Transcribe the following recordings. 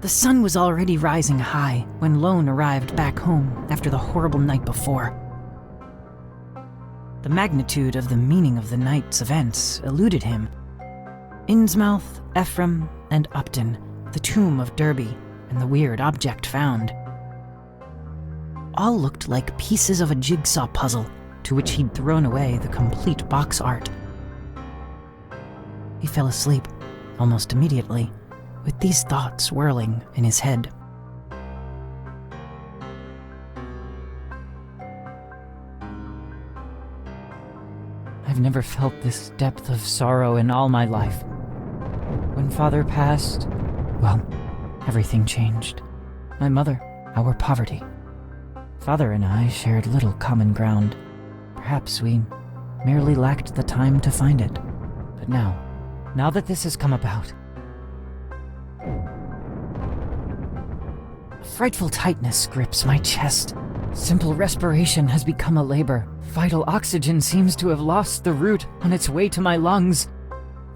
The sun was already rising high when Lone arrived back home after the horrible night before. The magnitude of the meaning of the night's events eluded him. Innsmouth, Ephraim, and Upton, the tomb of Derby, and the weird object found. All looked like pieces of a jigsaw puzzle to which he'd thrown away the complete box art. He fell asleep almost immediately, with these thoughts whirling in his head. I've never felt this depth of sorrow in all my life. When Father passed, well, everything changed. My mother, our poverty. Father and I shared little common ground. Perhaps we merely lacked the time to find it. But now that this has come about, a frightful tightness grips my chest. Simple respiration has become a labor. Vital oxygen seems to have lost the route on its way to my lungs.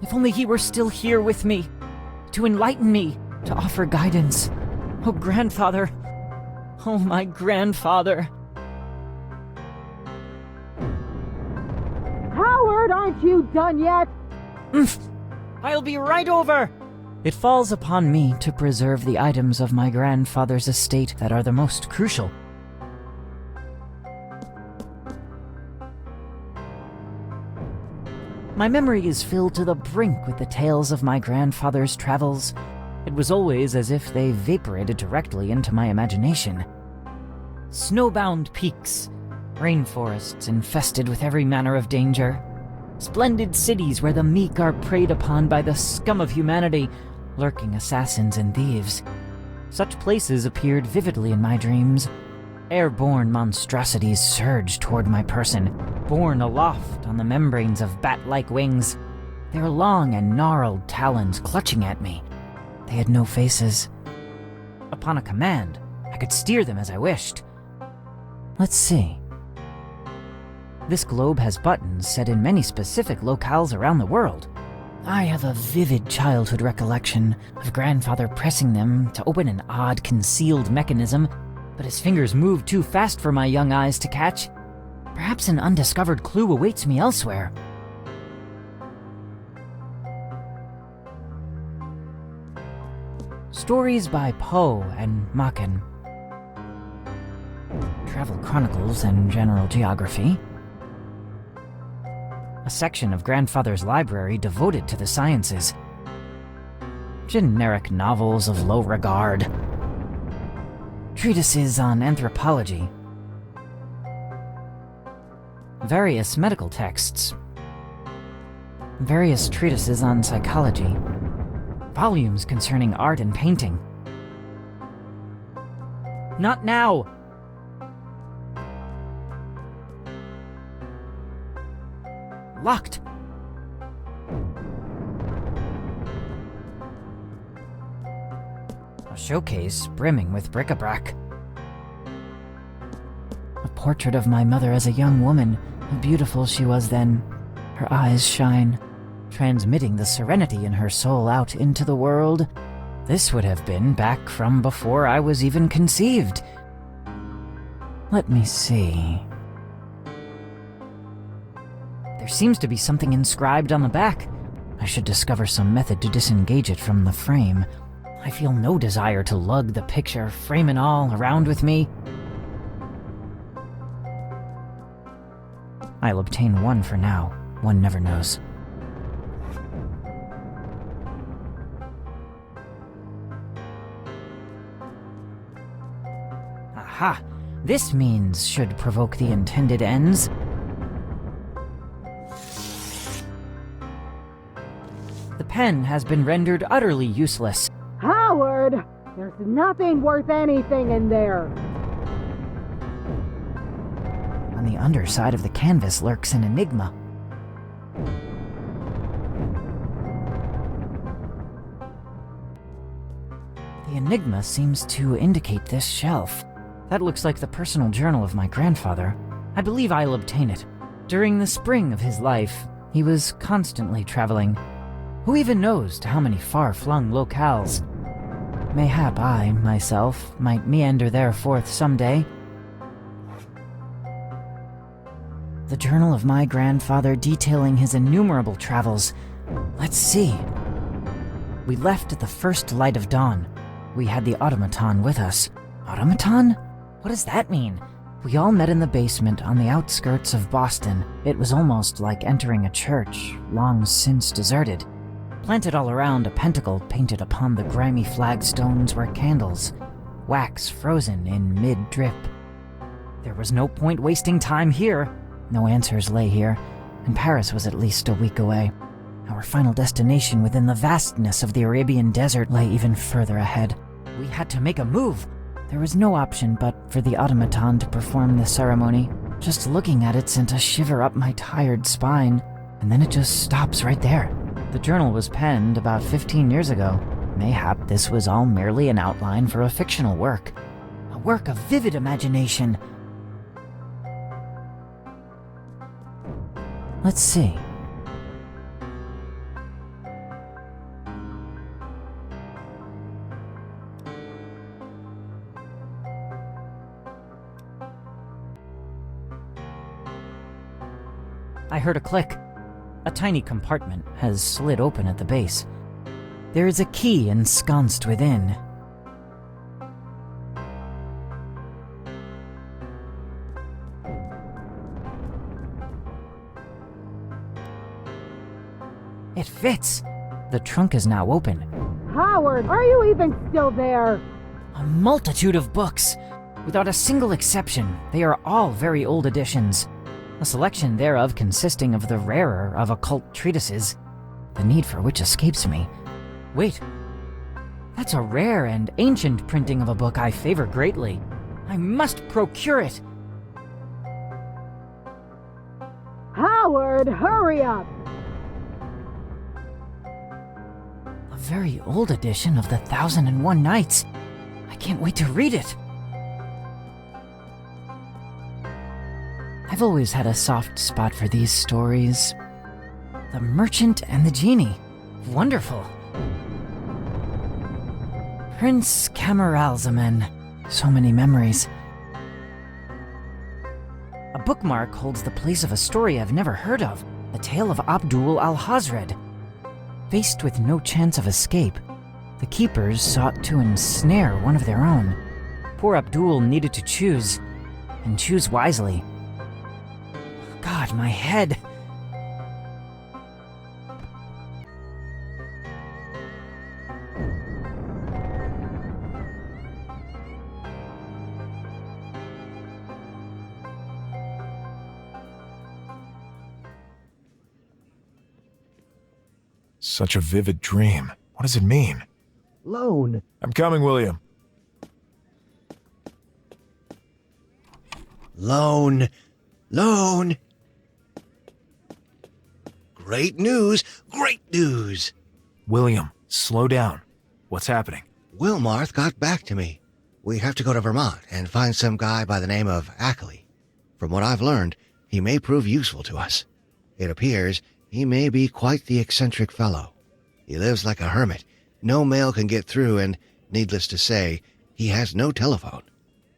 If only he were still here with me, to enlighten me, to offer guidance. Oh, grandfather. Oh, my grandfather. Howard, aren't you done yet? I'll be right over. It falls upon me to preserve the items of my grandfather's estate that are the most crucial. My memory is filled to the brink with the tales of my grandfather's travels. It was always as if they vaporated directly into my imagination. Snowbound peaks, rainforests infested with every manner of danger, splendid cities where the meek are preyed upon by the scum of humanity, lurking assassins and thieves. Such places appeared vividly in my dreams. Airborne monstrosities surged toward my person, borne aloft on the membranes of bat-like wings, their long and gnarled talons clutching at me. They had no faces. Upon a command, I could steer them as I wished. Let's see. This globe has buttons set in many specific locales around the world. I have a vivid childhood recollection of grandfather pressing them to open an odd concealed mechanism, but his fingers moved too fast for my young eyes to catch. Perhaps an undiscovered clue awaits me elsewhere. Stories by Poe and Machen. Travel Chronicles and General Geography. A section of grandfather's library devoted to the sciences. Generic novels of low regard. Treatises on anthropology. Various medical texts. Various treatises on psychology. Volumes concerning art and painting. Not now! Locked! A showcase brimming with bric-a-brac. A portrait of my mother as a young woman, how beautiful she was then. Her eyes shine, transmitting the serenity in her soul out into the world. This would have been back from before I was even conceived. Let me see. There seems to be something inscribed on the back. I should discover some method to disengage it from the frame. I feel no desire to lug the picture, frame and all, around with me. I'll obtain one for now. One never knows. Aha! This means should provoke the intended ends. The pen has been rendered utterly useless. Howard! There's nothing worth anything in there. On the underside of the canvas lurks an enigma. The enigma seems to indicate this shelf. That looks like the personal journal of my grandfather. I believe I'll obtain it. During the spring of his life, he was constantly traveling. Who even knows to how many far-flung locales? Mayhap I, myself, might meander there forth someday. The journal of my grandfather detailing his innumerable travels. Let's see. We left at the first light of dawn. We had the automaton with us. Automaton? What does that mean? We all met in the basement on the outskirts of Boston. It was almost like entering a church, long since deserted. Planted all around, a pentacle painted upon the grimy flagstones were candles, wax frozen in mid-drip. There was no point wasting time here. No answers lay here, and Paris was at least a week away. Our final destination within the vastness of the Arabian desert lay even further ahead. We had to make a move. There was no option but for the automaton to perform the ceremony. Just looking at it sent a shiver up my tired spine, and then it just stops right there. The journal was penned about 15 years ago. Mayhap this was all merely an outline for a fictional work. A work of vivid imagination. Let's see. I heard a click. A tiny compartment has slid open at the base. There is a key ensconced within. It fits. The trunk is now open. Howard, are you even still there? A multitude of books. Without a single exception, they are all very old editions. A selection thereof consisting of the rarer of occult treatises, the need for which escapes me. Wait, that's a rare and ancient printing of a book I favor greatly. I must procure it. Howard, hurry up! A very old edition of the 1001 Nights. I can't wait to read it. I've always had a soft spot for these stories. The Merchant and the Genie. Wonderful. Prince Camaralzaman. So many memories. A bookmark holds the place of a story I've never heard of. The tale of Abdul al-Hazred. Faced with no chance of escape, the keepers sought to ensnare one of their own. Poor Abdul needed to choose, and choose wisely. God, my head. Such a vivid dream. What does it mean? Loan. I'm coming, William. Loan. Loan. Great news. Great news. William, slow down. What's happening? Wilmarth got back to me. We have to go to Vermont and find some guy by the name of Ackley. From what I've learned, he may prove useful to us. It appears he may be quite the eccentric fellow. He lives like a hermit. No mail can get through, and, needless to say, he has no telephone.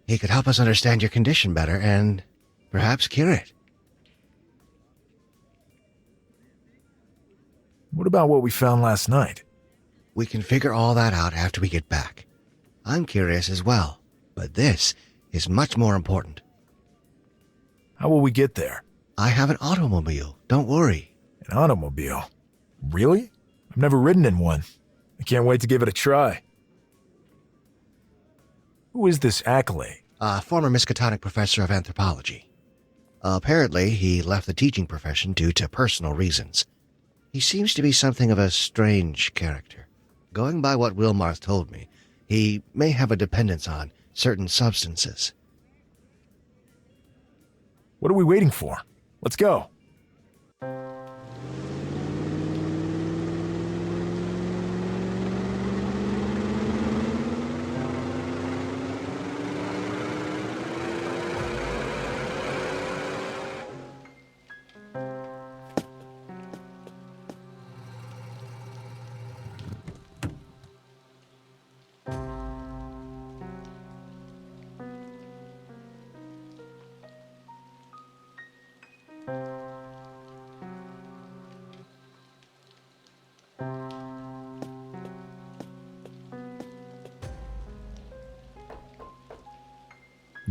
He could help us understand your condition better and perhaps cure it. What about what we found last night? We can figure all that out after we get back. I'm curious as well, but this is much more important. How will we get there? I have an automobile, don't worry. An automobile? Really? I've never ridden in one. I can't wait to give it a try. Who is this Ackley? A former Miskatonic professor of anthropology. Apparently, he left the teaching profession due to personal reasons. He seems to be something of a strange character. Going by what Wilmarth told me, he may have a dependence on certain substances. What are we waiting for? Let's go.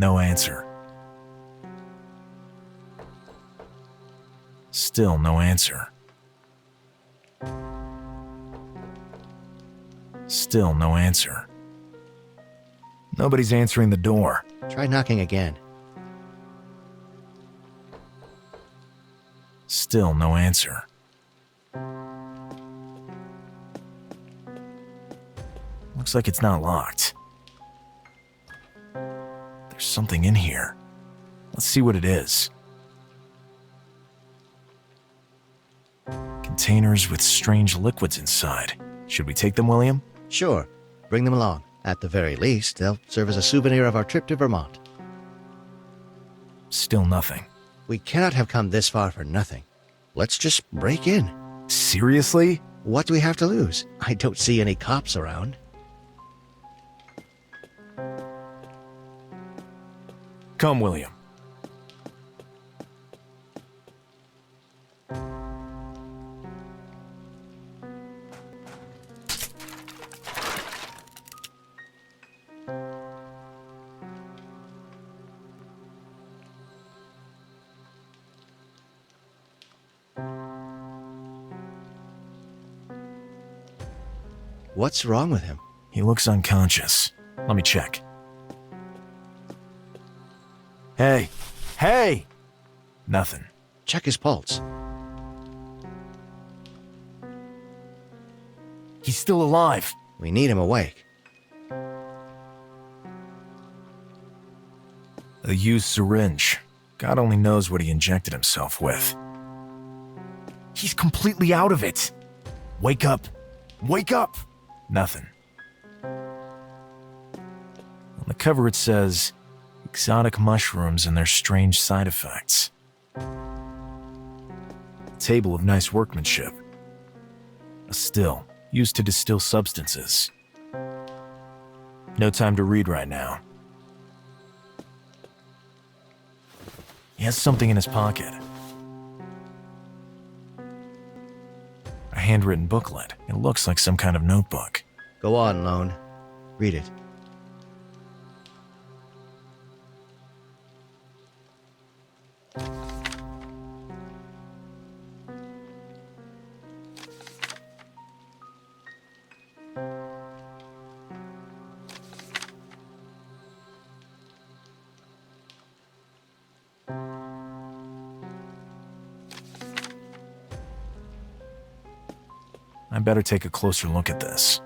No answer. Still no answer. Still no answer. Nobody's answering the door. Try knocking again. Still no answer. Looks like it's not locked. There's something in here. Let's see what it is. Containers with strange liquids inside. Should we take them, William? Sure, bring them along. At the very least, they'll serve as a souvenir of our trip to Vermont. Still nothing. We cannot have come this far for nothing. Let's just break in. Seriously? What do we have to lose? I don't see any cops around. Come, William. What's wrong with him? He looks unconscious. Let me check. Hey! Hey! Nothing. Check his pulse. He's still alive. We need him awake. A used syringe. God only knows what he injected himself with. He's completely out of it. Wake up. Wake up! Nothing. On the cover it says, exotic mushrooms and their strange side effects. A table of nice workmanship. A still, used to distill substances. No time to read right now. He has something in his pocket. A handwritten booklet. It looks like some kind of notebook. Go on, Lone. Read it. I better take a closer look at this.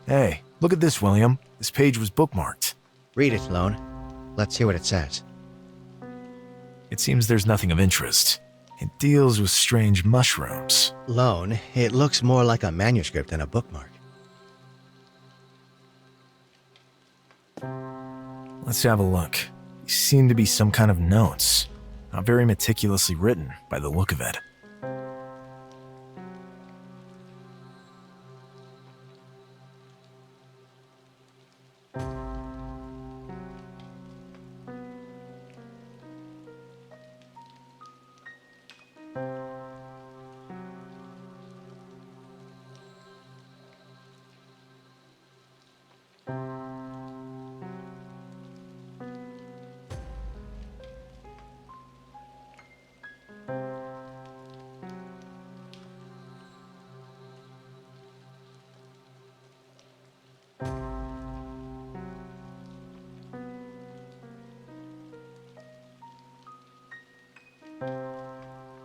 Hey, look at this, William. This page was bookmarked. Read it, Lone. Let's hear what it says. It seems there's nothing of interest. It deals with strange mushrooms. Lone, it looks more like a manuscript than a bookmark. Let's have a look. These seem to be some kind of notes. Not very meticulously written, by the look of it.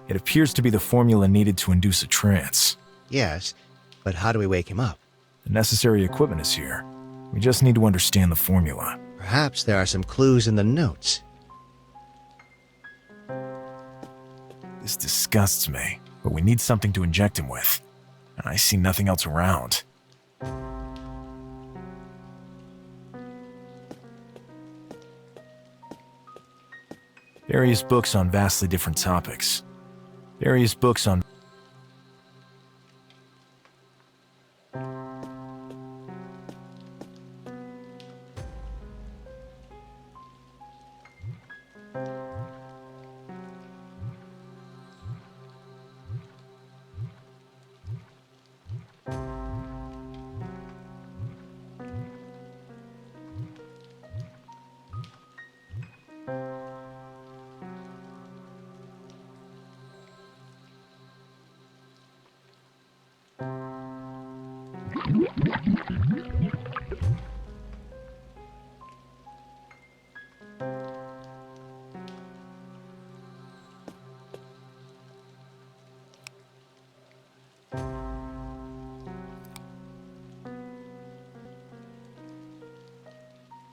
It appears to be the formula needed to induce a trance. Yes, but how do we wake him up? The necessary equipment is here. We just need to understand the formula. Perhaps there are some clues in the notes. This disgusts me, but we need something to inject him with. And I see nothing else around. Various books on vastly different topics. Various books on...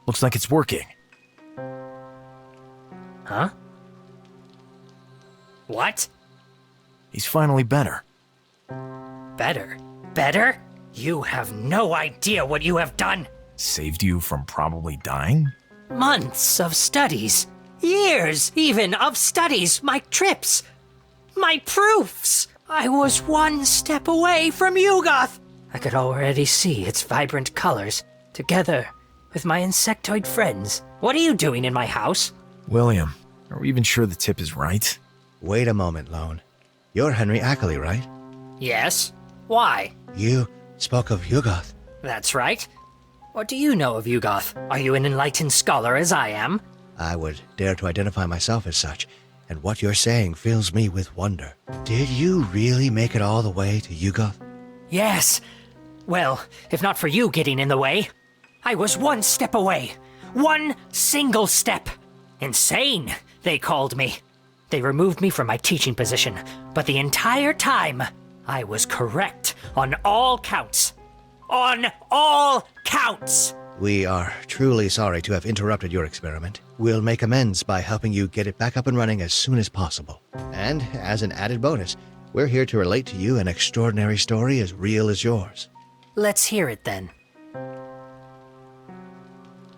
Looks like it's working. Huh? What? He's finally better. Better? Better? You have no idea what you have done. Saved you from probably dying? Months of studies. Years, even, of studies. My trips. My proofs. I was one step away from Yugoth. I could already see its vibrant colors, together with my insectoid friends. What are you doing in my house? William, are we even sure the tip is right? Wait a moment, Lone. You're Henry Ackley, right? Yes. Why? You spoke of Yugoth. That's right. What do you know of Yugoth? Are you an enlightened scholar as I am? I would dare to identify myself as such, and what you're saying fills me with wonder. Did you really make it all the way to Yugoth? Yes. Well, if not for you getting in the way, I was one step away. One single step. Insane, they called me. They removed me from my teaching position, but the entire time, I was correct on all counts. On all counts! We are truly sorry to have interrupted your experiment. We'll make amends by helping you get it back up and running as soon as possible. And, as an added bonus, we're here to relate to you an extraordinary story as real as yours. Let's hear it then.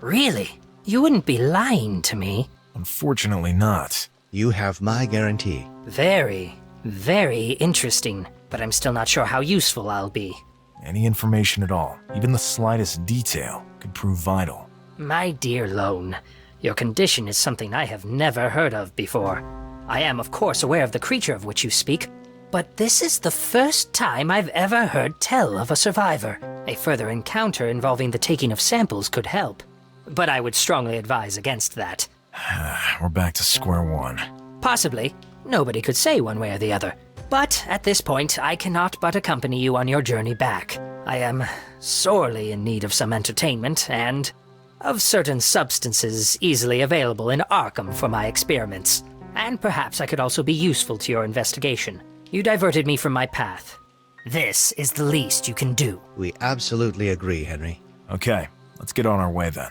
Really? You wouldn't be lying to me? Unfortunately not. You have my guarantee. Very, very interesting, but I'm still not sure how useful I'll be. Any information at all, even the slightest detail, could prove vital. My dear Lone, your condition is something I have never heard of before. I am, of course, aware of the creature of which you speak, but this is the first time I've ever heard tell of a survivor. A further encounter involving the taking of samples could help, but I would strongly advise against that. We're back to square one. Possibly. Nobody could say one way or the other. But at this point, I cannot but accompany you on your journey back. I am sorely in need of some entertainment, and of certain substances easily available in Arkham for my experiments. And perhaps I could also be useful to your investigation. You diverted me from my path. This is the least you can do. We absolutely agree, Henry. Okay, let's get on our way then.